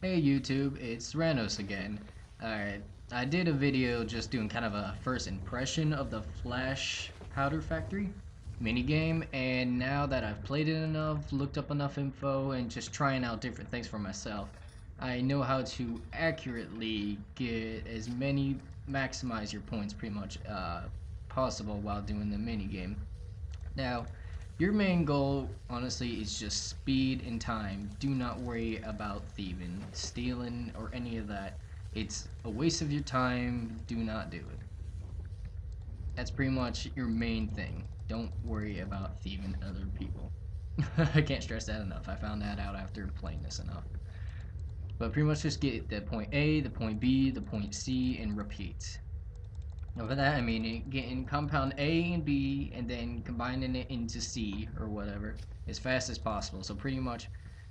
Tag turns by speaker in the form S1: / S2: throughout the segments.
S1: Hey YouTube, it's Ranos again. Alright, I did a video just doing kind of a first impression of the Flash Powder Factory minigame, and now that I've played it enough, looked up enough info, and just trying out different things for myself, I know how to accurately get as many, maximize your points pretty much possible while doing the minigame. Now, your main goal, honestly, is just speed and time. Do not worry about thieving, stealing, or any of that. It's a waste of your time. Do not do it. That's pretty much your main thing. Don't worry about thieving other people. I can't stress that enough. I found that out after playing this enough. But pretty much just get the point A, the point B, the point C, and repeat. Now by that I mean getting compound A and B and then combining it into C or whatever as fast as possible. So pretty much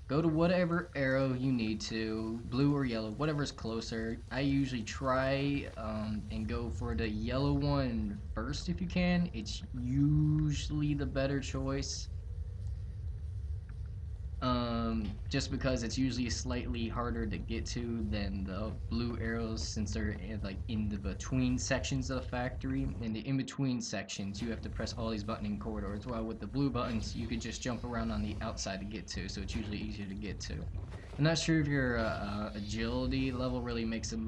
S1: go to whatever arrow you need to, blue or yellow, whatever's closer. I usually try and go for the yellow one first if you can. It's usually the better choice. Just because it's usually slightly harder to get to than the blue arrows since they're in the between sections of the factory. In the in-between sections you have to press all these buttoning corridors, while with the blue buttons you could just jump around on the outside to get to, so it's usually easier to get to. I'm not sure if your agility level really makes a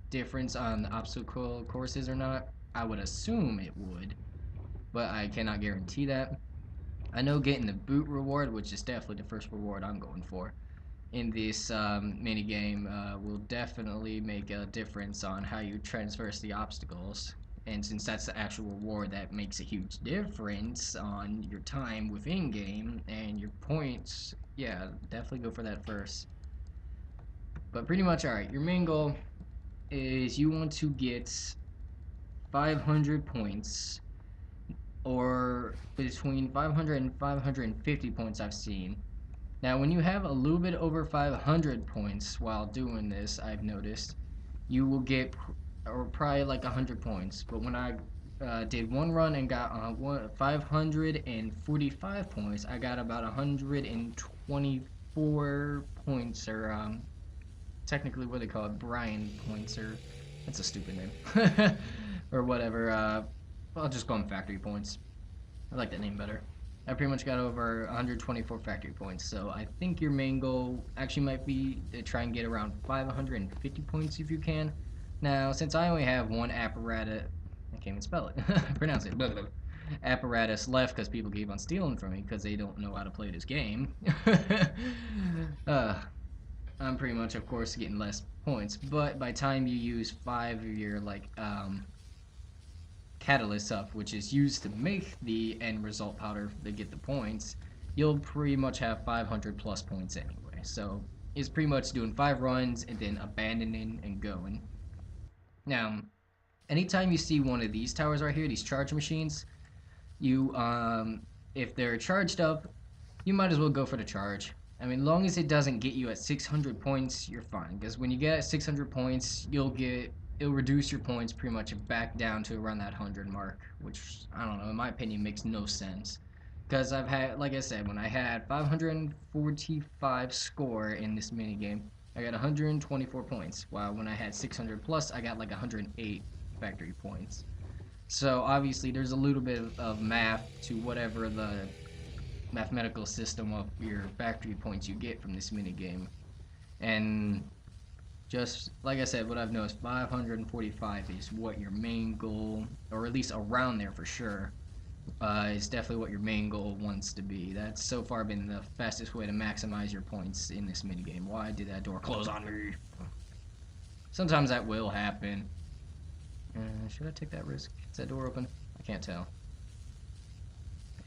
S1: difference on the obstacle courses or not. I would assume it would, but I cannot guarantee that. I know getting the boot reward, which is definitely the first reward I'm going for in this mini game, will definitely make a difference on how you traverse the obstacles. And since that's the actual reward, that makes a huge difference on your time within game and your points. Yeah, definitely go for that first. But pretty much, alright, your main goal is you want to get 500 points, or between 500 and 550 points I've seen. Now when you have a little bit over 500 points while doing this, I've noticed, you will get or probably like 100 points. But when I did one run and got 545 points, I got about 124 points, or technically what they call it, Brian points, or that's a stupid name, or whatever. I'll just call them factory points. I like that name better. I pretty much got over 124 factory points, so I think your main goal actually might be to try and get around 550 points if you can. Now, since I only have one apparatus, I can't even spell it, pronounce it, blah, blah, blah, apparatus left because people keep on stealing from me because they don't know how to play this game. uh, I'm pretty much, of course, getting less points, but by time you use 5 of your, catalyst up, which is used to make the end result powder to get the points, you'll pretty much have 500 plus points anyway. So it's pretty much doing 5 runs and then abandoning and going. Now, anytime you see one of these towers right here, these charge machines, you if they're charged up, you might as well go for the charge. I mean, long as it doesn't get you at 600 points, you're fine. Because when you get at 600 points, it'll reduce your points pretty much back down to around that 100 mark, which, I don't know, in my opinion, makes no sense. Because I've had, like I said, when I had 545 score in this minigame, I got 124 points, while when I had 600 plus, I got like 108 factory points. So obviously there's a little bit of math to whatever the mathematical system of your factory points you get from this minigame. And just like I said, what I've noticed, 545 is what your main goal, or at least around there for sure, is definitely what your main goal wants to be. That's so far been the fastest way to maximize your points in this minigame. Why did that door close on me? Sometimes that will happen. Should I take that risk? Is that door open? I can't tell.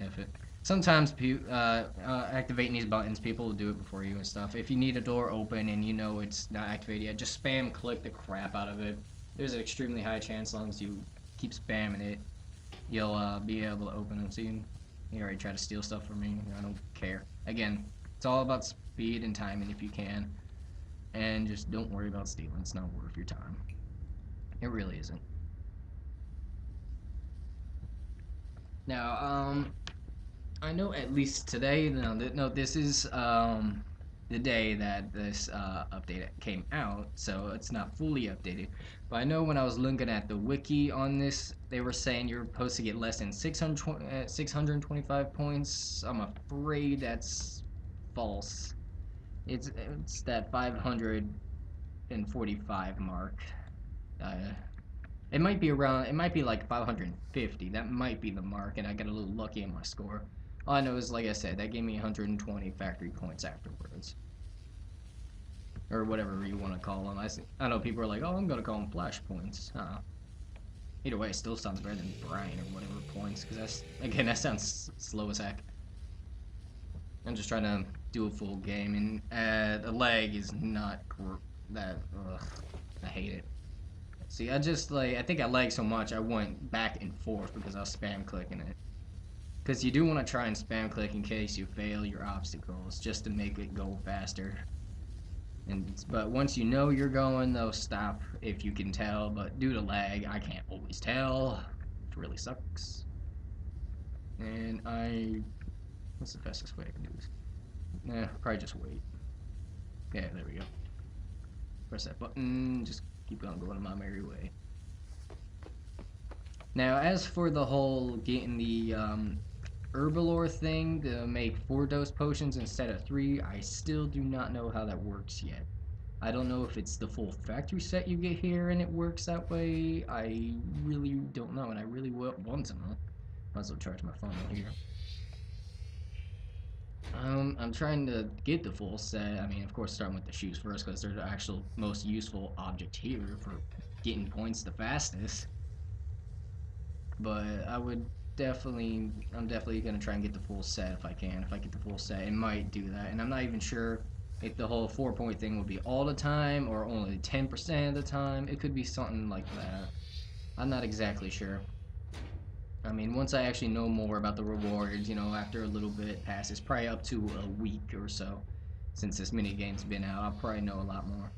S1: F it. Sometimes activating these buttons, people will do it before you and stuff. If you need a door open and you know it's not activated yet, just spam click the crap out of it. There's an extremely high chance, as long as you keep spamming it, you'll be able to open them. See, you already tried to steal stuff from me. I don't care. Again, it's all about speed and timing if you can. And just don't worry about stealing. It's not worth your time. It really isn't. Now, I know at least today. No, this the day that this update came out, so it's not fully updated. But I know when I was looking at the wiki on this, they were saying you're supposed to get less than 625 points. I'm afraid that's false. It's that 545 mark. Uh, it might be around. It might be like 550. That might be the mark, and I got a little lucky in my score. All I know is, like I said, that gave me 120 factory points afterwards, or whatever you want to call them. I know people are like, oh, I'm gonna call them flash points. Either way, it still sounds better than Brian or whatever points, because that sounds slow as heck. I'm just trying to do a full game, and the lag is not that. Ugh, I hate it. See, I think I lagged so much I went back and forth because I was spam clicking it. Because you do want to try and spam click in case you fail your obstacles, just to make it go faster. But once you know you're going, they'll stop if you can tell. But due to lag, I can't always tell. It really sucks. And what's the fastest way I can do this? Probably just wait. Yeah, there we go. Press that button, just keep on going my merry way. Now, as for the whole getting the Herbalore thing to make 4-dose potions instead of 3, I still do not know how that works yet. I don't know if it's the full factory set you get here and it works that way. I really don't know, and I really want to know. Might as well charge my phone out here. I'm trying to get the full set. I mean, of course, starting with the shoes first, because they're the actual most useful object here for getting points the fastest. But I'm definitely gonna try and get the full set if I can. If I get the full set, it might do that. And I'm not even sure if the whole 4-point thing will be all the time or only 10% of the time. It could be something like that. I'm not exactly sure. I mean, once I actually know more about the rewards, after a little bit passes, probably up to a week or so, since this minigame's been out, I'll probably know a lot more.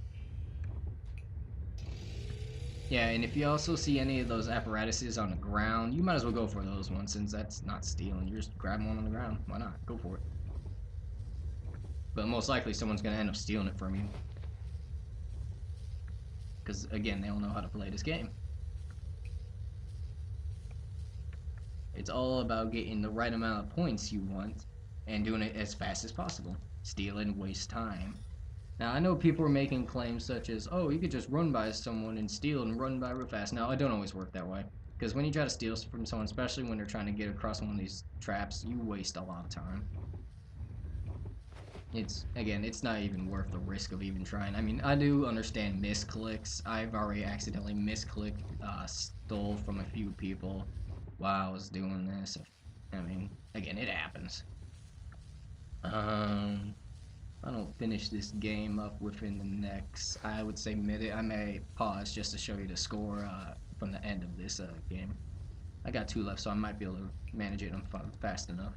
S1: Yeah, and if you also see any of those apparatuses on the ground, you might as well go for those ones, since that's not stealing. You're just grabbing one on the ground. Why not? Go for it. But most likely someone's going to end up stealing it from you. Because, again, they don't know how to play this game. It's all about getting the right amount of points you want and doing it as fast as possible. Stealing wastes time. Now, I know people are making claims such as, oh, you could just run by someone and steal and run by real fast. Now, it don't always work that way. Because when you try to steal from someone, especially when they're trying to get across one of these traps, you waste a lot of time. Again, it's not even worth the risk of even trying. I mean, I do understand misclicks. I've already accidentally misclicked, stole from a few people while I was doing this. I mean, again, it happens. If I don't finish this game up within the next, I would say, minute, I may pause just to show you the score from the end of this game. I got 2 left, so I might be able to manage it fast enough.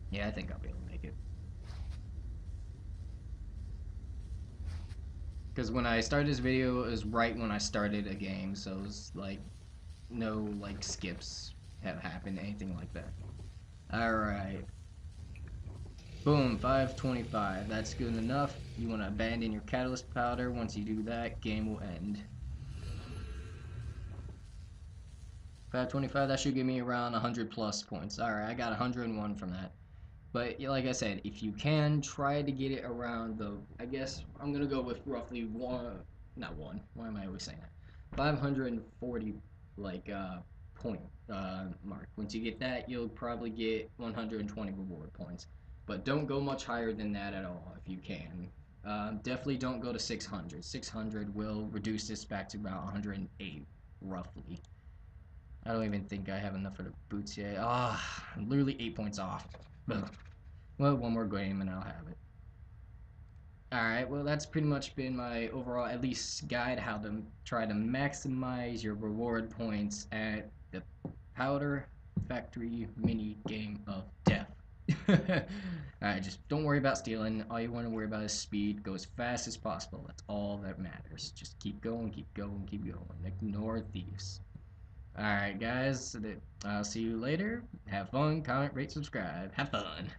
S1: Yeah, I think I'll be able to make it. Because when I started this video, it was right when I started a game, so it was like no skips have happened, anything like that. Alright. Boom, 525. That's good enough. You want to abandon your catalyst powder. Once you do that, game will end. 525, that should give me around 100 plus points. Alright, I got 101 from that. But like I said, if you can, try to get it around I guess I'm going to go with roughly not one, why am I always saying that? 540, point mark. Once you get that, you'll probably get 120 reward points. But don't go much higher than that at all if you can. Definitely don't go to 600. 600 will reduce this back to about 108, roughly. I don't even think I have enough for the boots yet. I'm literally 8 points off. Well, one more game and I'll have it. Alright, well that's pretty much been my overall, at least, guide how to try to maximize your reward points at the Powder Factory mini game of death. Alright, just don't worry about stealing. All you want to worry about is speed. Go as fast as possible. That's all that matters. Just keep going, keep going, keep going. Ignore thieves. Alright guys, I'll see you later. Have fun, comment, rate, subscribe. Have fun.